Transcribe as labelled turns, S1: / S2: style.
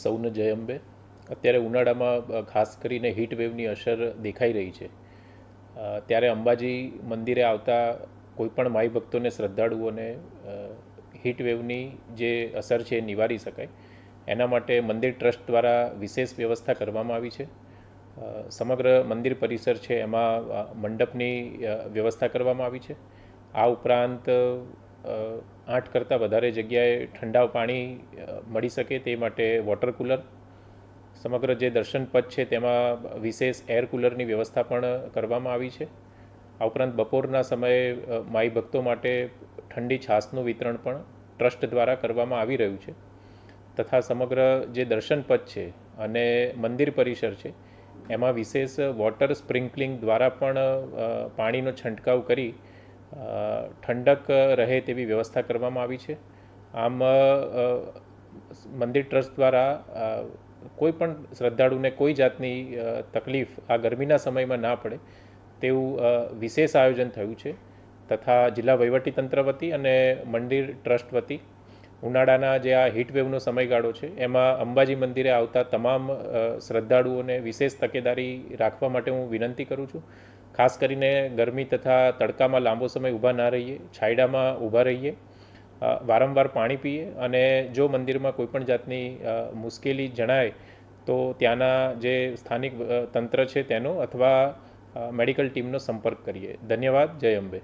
S1: સૌને જય અંબે. અત્યારે ઉનાળામાં ખાસ કરીને હીટ વેવની અસર દેખાઈ રહી છે. ત્યારે અંબાજી મંદિરે આવતા કોઈપણ માઈ ભક્તોને, શ્રદ્ધાળુઓને હીટ વેવની જે અસર છે એ નિવારી શકાય એના માટે મંદિર ટ્રસ્ટ દ્વારા વિશેષ વ્યવસ્થા કરવામાં આવી છે. સમગ્ર મંદિર પરિસર છે એમાં મંડપની વ્યવસ્થા કરવામાં આવી છે. આ ઉપરાંત 8 કરતાં વધારે જગ્યાએ ઠંડા પાણી મળી શકે તે માટે વોટર કુલર, સમગ્ર જે દર્શન પથ છે તેમાં વિશેષ એર કુલરની વ્યવસ્થા પણ કરવામાં આવી છે. આ ઉપરાંત બપોરના સમયે માઈ ભક્તો માટે ઠંડી છાશનું વિતરણ પણ ટ્રસ્ટ દ્વારા કરવામાં આવી રહ્યું છે. તથા સમગ્ર જે દર્શન પથ છે અને મંદિર પરિસર છે એમાં વિશેષ વોટર સ્પ્રિંકલિંગ દ્વારા પણ પાણીનો છંટકાવ કરી ઠંડક રહે તેવી વ્યવસ્થા કરવામાં આવી છે. આમ મંદિર ટ્રસ્ટ દ્વારા કોઈ પણ શ્રદ્ધાળુને કોઈ જાતની તકલીફ આ ગરમીના સમયમાં ના પડે તેવું વિશેષ આયોજન થયું છે. તથા જિલ્લા વહીવટીતંત્ર વતી અને મંદિર ટ્રસ્ટ વતી ઉનાળાના જે આ હીટવેવનો સમયગાળો છે એમાં અંબાજી મંદિરે આવતા તમામ શ્રદ્ધાળુઓને વિશેષ તકેદારી રાખવા માટે હું વિનંતી કરું છું. ખાસ કરીને ગરમી તથા તડકામાં લાંબો સમય ઊભા ના રહીએ, છાંયડામાં ઊભા રહીએ, વારંવાર પાણી પીએ અને જો મંદિરમાં કોઈપણ જાતની મુશ્કેલી જણાય તો ત્યાંના જે સ્થાનિક તંત્ર છે તેનો અથવા મેડિકલ ટીમનો સંપર્ક કરીએ. ધન્યવાદ. જય અંબે.